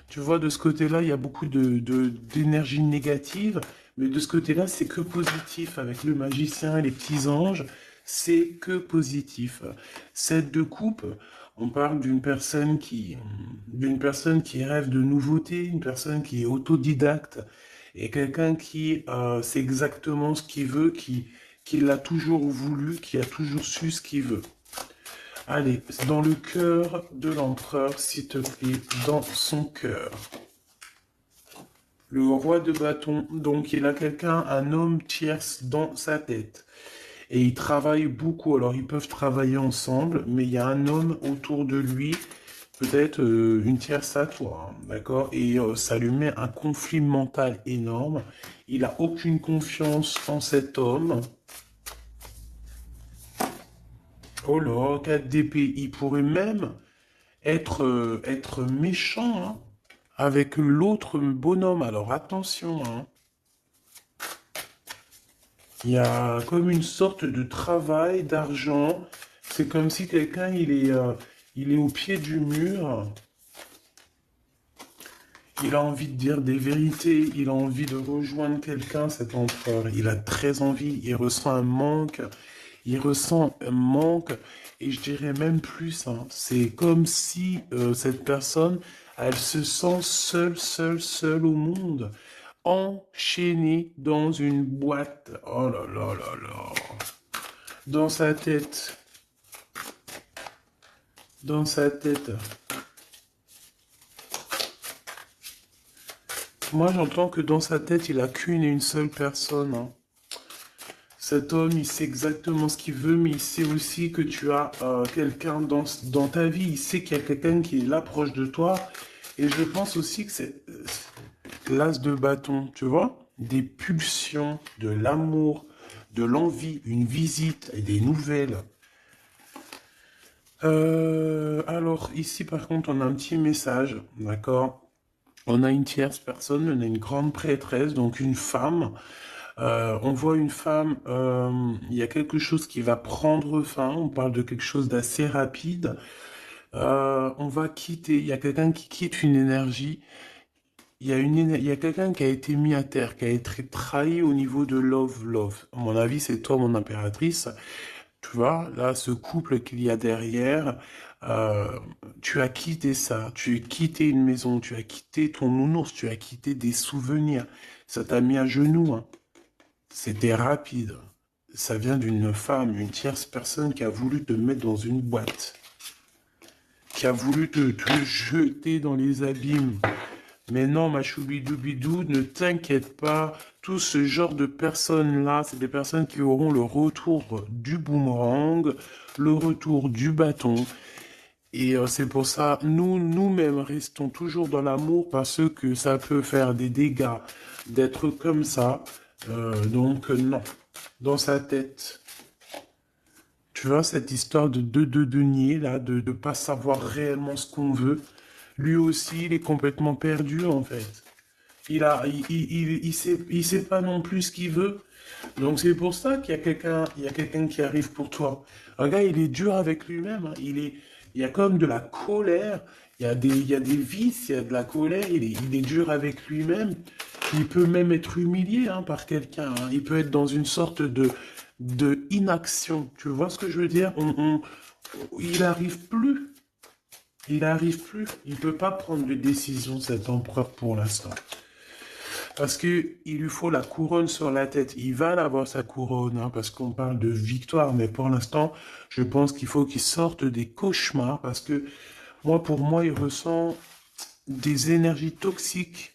tu vois, de ce côté-là, il y a beaucoup d'énergie négative, mais de ce côté-là, c'est que positif. Avec le magicien et les petits anges, c'est que positif. Cette de coupe, on parle d'une personne qui rêve de nouveautés, une personne qui est autodidacte et quelqu'un qui sait exactement ce qu'il veut, qui l'a toujours voulu, qui a toujours su ce qu'il veut. Allez, dans le cœur de l'empereur, s'il te plaît, dans son cœur. Le roi de bâton, donc il a quelqu'un, un homme tierce dans sa tête. Et ils travaillent beaucoup, alors ils peuvent travailler ensemble, mais il y a un homme autour de lui, peut-être une tierce à toi, hein, d'accord? Et ça lui met un conflit mental énorme. Il a aucune confiance en cet homme. Oh là, 4 d'épée, il pourrait même être méchant hein, avec l'autre bonhomme. Alors attention, hein. Il y a comme une sorte de travail, d'argent. C'est comme si quelqu'un il est au pied du mur. Il a envie de dire des vérités. Il a envie de rejoindre quelqu'un, cet empereur. Il a très envie. Il ressent un manque. Il ressent un manque. Et je dirais même plus. Hein, c'est comme si cette personne, elle se sent seule au monde. Enchaînée dans une boîte. Oh là là là là. Dans sa tête. Dans sa tête. Moi, j'entends que dans sa tête, il a qu'une et une seule personne. Hein. Cet homme, il sait exactement ce qu'il veut, mais il sait aussi que tu as quelqu'un dans ta vie. Il sait qu'il y a quelqu'un qui est là proche de toi. Et je pense aussi que c'est l'as de bâton, tu vois? Des pulsions, de l'amour, de l'envie, une visite et des nouvelles. Alors, ici, par contre, on a un petit message, d'accord? On a une tierce personne, on a une grande prêtresse, donc une femme. On voit une femme, il y a quelque chose qui va prendre fin, on parle de quelque chose d'assez rapide. On va quitter, il y a quelqu'un qui quitte une énergie, il y a quelqu'un qui a été mis à terre, qui a été trahi au niveau de love. À mon avis, c'est toi, mon impératrice. Tu vois, là, ce couple qu'il y a derrière, euh, tu as quitté ça, tu as quitté une maison, tu as quitté ton nounours, tu as quitté des souvenirs. Ça t'a mis à genoux, hein. C'était rapide. Ça vient d'une femme, une tierce personne qui a voulu te mettre dans une boîte, qui a voulu te jeter dans les abîmes. Mais non, ma choubidoubidou, ne t'inquiète pas. Tout ce genre de personnes-là, c'est des personnes qui auront le retour du boomerang, le retour du bâton. Et c'est pour ça, nous-mêmes, restons toujours dans l'amour parce que ça peut faire des dégâts d'être comme ça. Donc, non. Dans sa tête, tu vois, cette histoire de denier, là, de ne pas savoir réellement ce qu'on veut, lui aussi, il est complètement perdu, en fait. Il sait pas non plus ce qu'il veut. Donc c'est pour ça qu'il y a quelqu'un qui arrive pour toi. Un gars, il est dur avec lui-même, hein. Il y a comme de la colère. Il y a des vices, il y a de la colère. Il est dur avec lui-même. Il peut même être humilié, hein, par quelqu'un, hein. Il peut être dans une sorte de inaction. Tu vois ce que je veux dire? Il arrive plus. Il arrive plus. Il peut pas prendre de décision, cet empereur, pour l'instant. Parce que il lui faut la couronne sur la tête. Il va avoir sa couronne, hein, parce qu'on parle de victoire, mais pour l'instant, je pense qu'il faut qu'il sorte des cauchemars, parce que moi, pour moi, il ressent des énergies toxiques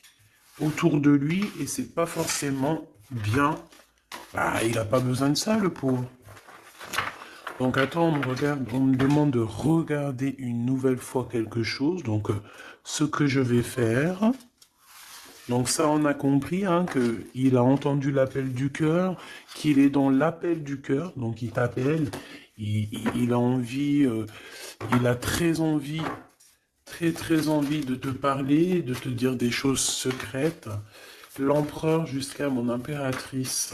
autour de lui, et c'est pas forcément bien. Ah, il n'a pas besoin de ça, le pauvre. Donc attends, on me demande de regarder une nouvelle fois quelque chose. Donc ce que je vais faire. Donc ça, on a compris, hein, que il a entendu l'appel du cœur, qu'il est dans l'appel du cœur, donc il t'appelle, il a envie, il a très envie, très envie de te parler, de te dire des choses secrètes. L'empereur jusqu'à mon impératrice.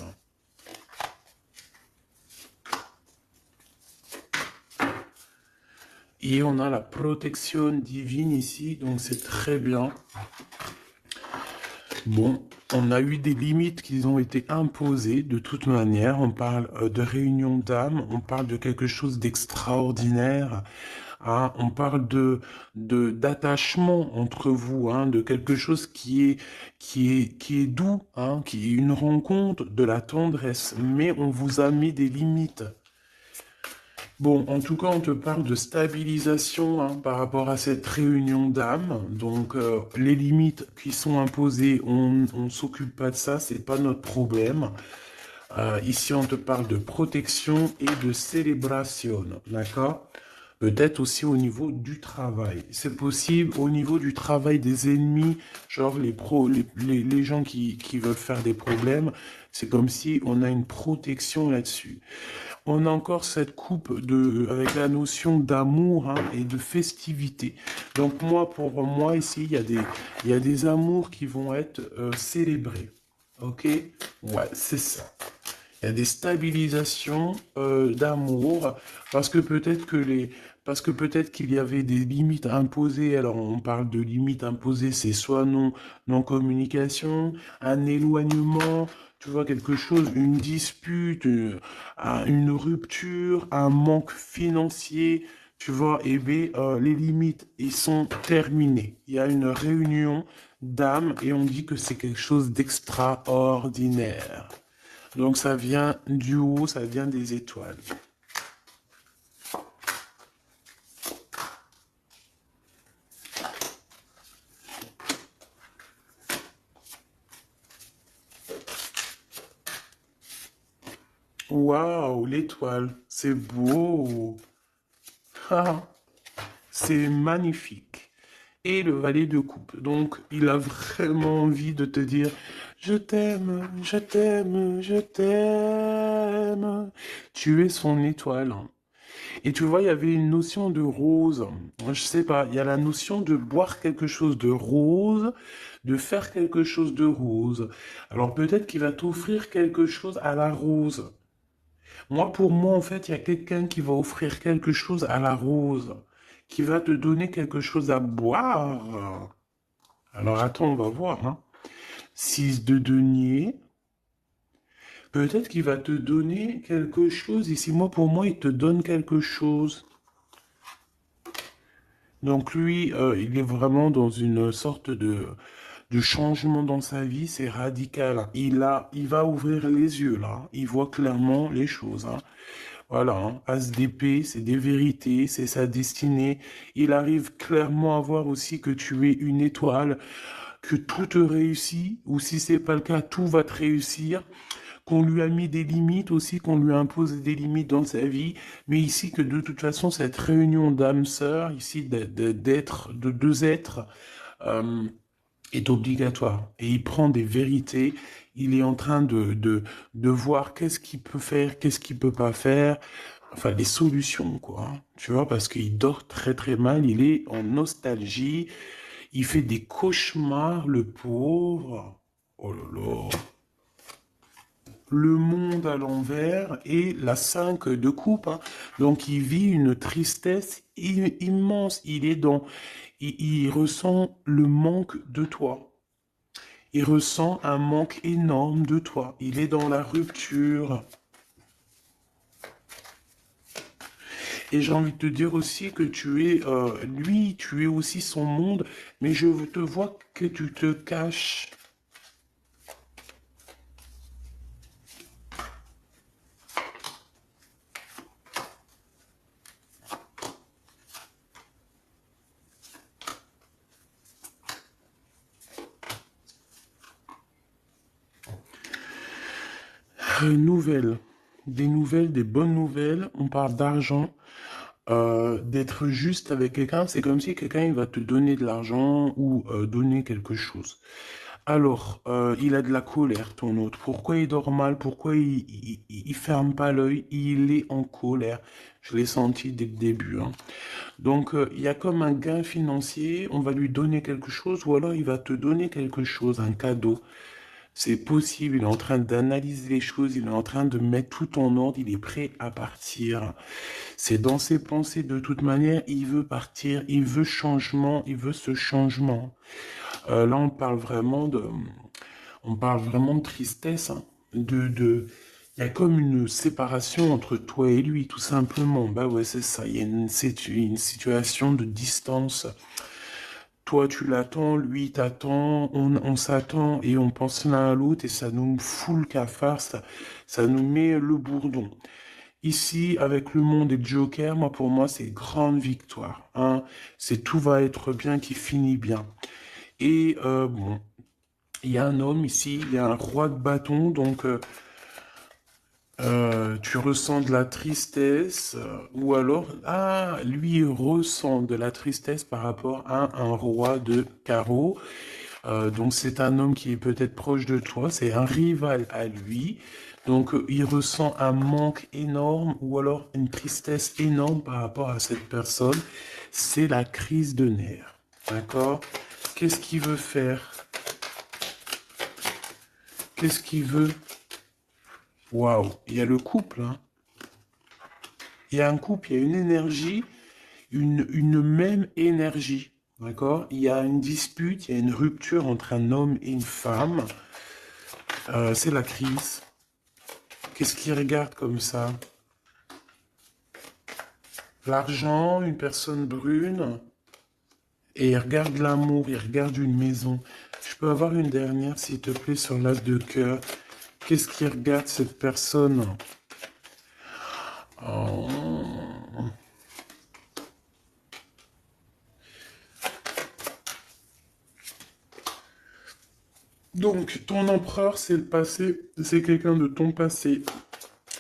Et on a la protection divine ici, donc c'est très bien. Bon, on a eu des limites qui ont été imposées de toute manière. On parle de réunion d'âme, on parle de quelque chose d'extraordinaire, hein. On parle d'attachement entre vous, hein, de quelque chose qui est doux, hein, qui est une rencontre, de la tendresse. Mais on vous a mis des limites. Bon, en tout cas, on te parle de stabilisation, hein, par rapport à cette réunion d'âme. Donc, les limites qui sont imposées, on s'occupe pas de ça, c'est pas notre problème. Ici, on te parle de protection et de célébration, d'accord? Peut-être aussi au niveau du travail. C'est possible au niveau du travail des ennemis, genre les gens qui veulent faire des problèmes. C'est comme si on a une protection là-dessus. On a encore cette coupe avec la notion d'amour, hein, et de festivité. Donc moi, pour moi, ici, il y a des amours qui vont être célébrés. Ok? Ouais, c'est ça. Il y a des stabilisations d'amour parce que peut-être qu'il y avait des limites imposées. Alors on parle de limites imposées, c'est soit non communication, un éloignement, tu vois, quelque chose, une dispute, une rupture, un manque financier. Tu vois, et bien, les limites, ils sont terminés. Il y a une réunion d'âme et on dit que c'est quelque chose d'extraordinaire. Donc ça vient du haut, ça vient des étoiles. Waouh, l'étoile, c'est beau. Ah, c'est magnifique. Et le valet de coupe. Donc, il a vraiment envie de te dire, je t'aime, je t'aime, je t'aime. Tu es son étoile, hein. Et tu vois, il y avait une notion de rose. Je sais pas, il y a la notion de boire quelque chose de rose, de faire quelque chose de rose. Alors peut-être qu'il va t'offrir quelque chose à la rose. Moi, pour moi, en fait, il y a quelqu'un qui va offrir quelque chose à la rose, qui va te donner quelque chose à boire. Alors attends, on va voir, hein. 6 de denier. Peut-être qu'il va te donner quelque chose. Ici, moi, pour moi, il te donne quelque chose. Donc lui, il est vraiment dans une sorte de changement dans sa vie, c'est radical. Il va ouvrir les yeux là, il voit clairement les choses, hein. Voilà, hein. As d'épée, c'est des vérités, c'est sa destinée. Il arrive clairement à voir aussi que tu es une étoile, que tout te réussit, ou si c'est pas le cas, tout va te réussir. qu'on lui a mis des limites aussi, qu'on lui a imposé des limites dans sa vie, mais ici que de toute façon, cette réunion d'âmes sœurs, ici, de deux êtres, euh, est obligatoire. Et il prend des vérités, il est en train de voir qu'est-ce qu'il peut faire, qu'est-ce qu'il peut pas faire, enfin, les solutions, quoi. Hein. Tu vois, parce qu'il dort très très mal, il est en nostalgie, il fait des cauchemars, le pauvre. Oh là là. Le monde à l'envers et la 5 de coupe. Hein. Donc il vit une tristesse immense. Il ressent le manque de toi. Il ressent un manque énorme de toi. Il est dans la rupture. Et j'ai envie de te dire aussi que lui, tu es aussi son monde, mais je te vois que tu te caches. Nouvelles. Des nouvelles, des bonnes nouvelles. On parle d'argent. D'être juste avec quelqu'un, c'est comme si quelqu'un il va te donner de l'argent ou donner quelque chose. Alors, il a de la colère, ton autre. Pourquoi il dort mal? Pourquoi il ferme pas l'œil? Il est en colère. Je l'ai senti dès le début. Hein. Donc, il y a comme un gain financier. On va lui donner quelque chose ou alors il va te donner quelque chose, un cadeau. C'est possible, il est en train d'analyser les choses, il est en train de mettre tout en ordre, il est prêt à partir. C'est dans ses pensées de toute manière, il veut partir, il veut changement, il veut ce changement. Là, on parle vraiment de tristesse, hein, il y a comme une séparation entre toi et lui, tout simplement. Bah ouais, c'est ça. Il y a une situation de distance. Toi, tu l'attends, lui t'attend, on s'attend et on pense l'un à l'autre et ça nous fout le cafard, ça nous met le bourdon. Ici, avec le monde et le Joker, moi, pour moi, c'est grande victoire. Hein. C'est tout va être bien qui finit bien. Et bon, il y a un homme ici, il y a un roi de bâton, donc tu ressens de la tristesse, ou alors, ah, lui ressent de la tristesse par rapport à un roi de carreau. Donc c'est un homme qui est peut-être proche de toi, c'est un rival à lui. Donc il ressent un manque énorme ou alors une tristesse énorme par rapport à cette personne. C'est la crise de nerfs. D'accord? Qu'est-ce qu'il veut faire? Qu'est-ce qu'il veut? Waouh, il y a le couple. Hein. Il y a un couple, il y a une énergie, une même énergie. D'accord? Il y a une dispute, il y a une rupture entre un homme et une femme. C'est la crise. Qu'est-ce qu'il regarde comme ça? L'argent, une personne brune, et il regarde l'amour, il regarde une maison. Je peux avoir une dernière, s'il te plaît, sur l'as de cœur. Qu'est-ce qu'il regarde, cette personne? Oh. Donc, ton empereur, c'est le passé, c'est quelqu'un de ton passé.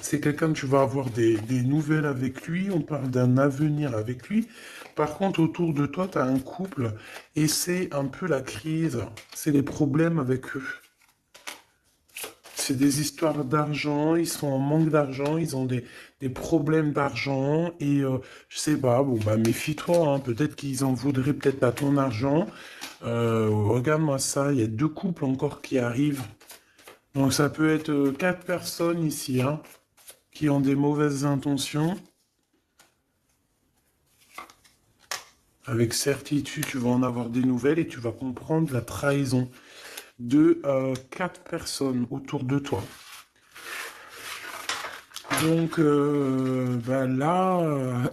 C'est quelqu'un que tu vas avoir des nouvelles avec lui, on parle d'un avenir avec lui. Par contre, autour de toi, tu as un couple et c'est un peu la crise, c'est les problèmes avec eux. C'est des histoires d'argent, ils sont en manque d'argent, ils ont des problèmes d'argent et je sais pas, bon bah méfie-toi, hein, peut-être qu'ils en voudraient peut-être à ton argent. Regarde-moi ça, il y a deux couples encore qui arrivent. Donc ça peut être quatre personnes ici, hein, qui ont des mauvaises intentions. Avec certitude, tu vas en avoir des nouvelles et tu vas comprendre la trahison de quatre personnes autour de toi. Donc bah là,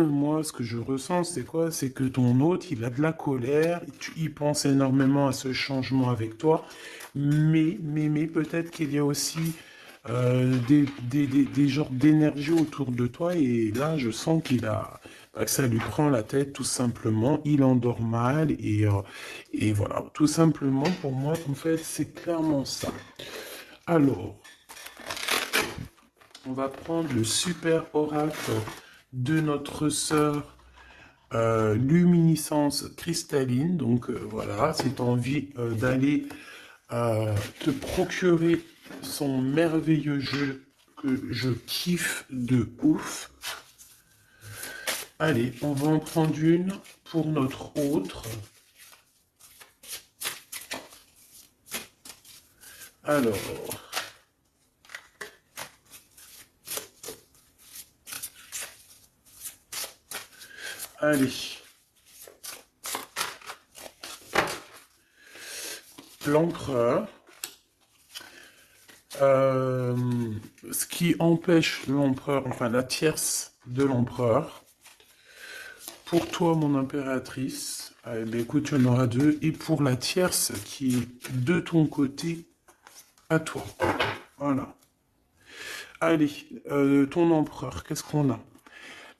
moi, ce que je ressens, c'est quoi? C'est que ton hôte, il a de la colère, il pense énormément à ce changement avec toi, mais peut-être qu'il y a aussi des genres d'énergie autour de toi, et là, je sens bah, que ça lui prend la tête, tout simplement, il endort mal, et voilà, tout simplement, pour moi, en fait, c'est clairement ça. Alors, on va prendre le super oracle de notre sœur luminescence cristalline. Donc voilà, si tu as envie d'aller te procurer son merveilleux jeu que je kiffe de ouf. Allez, on va en prendre une pour notre autre. Alors, allez. L'empereur. Ce qui empêche l'empereur, enfin la tierce de l'empereur. Pour toi, mon impératrice, eh bien, écoute, tu en auras deux. Et pour la tierce qui est de ton côté, à toi. Voilà. Allez, ton empereur, qu'est-ce qu'on a?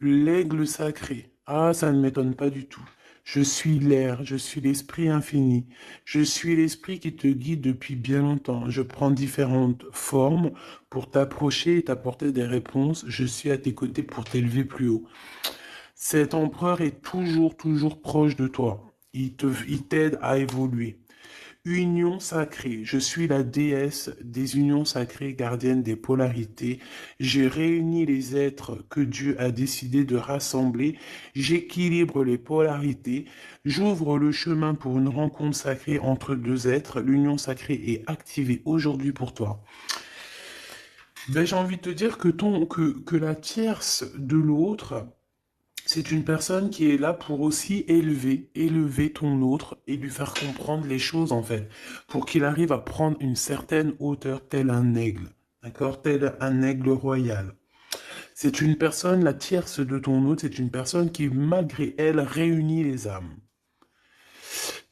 L'aigle sacré. Ah, ça ne m'étonne pas du tout. Je suis l'air, je suis l'esprit infini. Je suis l'esprit qui te guide depuis bien longtemps. Je prends différentes formes pour t'approcher et t'apporter des réponses. Je suis à tes côtés pour t'élever plus haut. Cet empereur est toujours proche de toi. Il t'aide à évoluer. Union sacrée. Je suis la déesse des unions sacrées, gardienne des polarités. J'ai réuni les êtres que Dieu a décidé de rassembler. J'équilibre les polarités. J'ouvre le chemin pour une rencontre sacrée entre deux êtres. L'union sacrée est activée aujourd'hui pour toi. Ben, j'ai envie de te dire que la tierce de l'autre, c'est une personne qui est là pour aussi élever ton autre et lui faire comprendre les choses en fait, pour qu'il arrive à prendre une certaine hauteur, tel un aigle, d'accord, tel un aigle royal. C'est une personne, la tierce de ton autre, c'est une personne qui, malgré elle, réunit les âmes.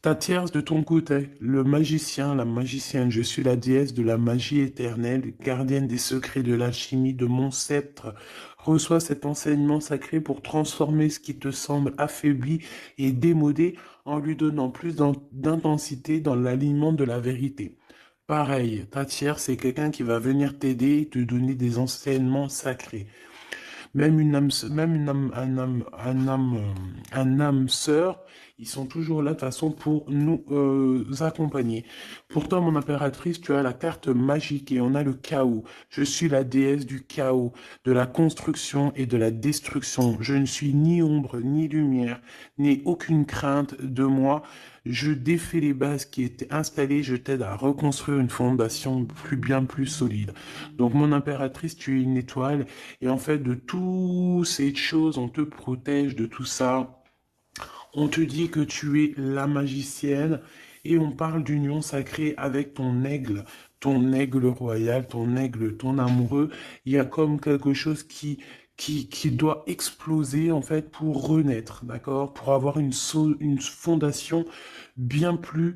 Ta tierce de ton côté, le magicien, la magicienne, je suis la déesse de la magie éternelle, gardienne des secrets de l'alchimie, de mon sceptre. Reçois cet enseignement sacré pour transformer ce qui te semble affaibli et démodé en lui donnant plus d'intensité dans l'alignement de la vérité. Pareil, ta tierce, c'est quelqu'un qui va venir t'aider et te donner des enseignements sacrés. Même une âme, même une âme, un âme sœur, ils sont toujours là de toute façon pour nous accompagner. Pourtant, mon impératrice, tu as la carte magique et on a le chaos. Je suis la déesse du chaos, de la construction et de la destruction. Je ne suis ni ombre, ni lumière, ni aucune crainte de moi. Je défais les bases qui étaient installées, je t'aide à reconstruire une fondation bien plus solide. Donc, mon impératrice, tu es une étoile et en fait, de toutes ces choses, on te protège de tout ça. On te dit que tu es la magicienne et on parle d'union sacrée avec ton aigle royal, ton aigle, ton amoureux. Il y a comme quelque chose qui doit exploser en fait pour renaître, d'accord? Pour avoir une fondation bien plus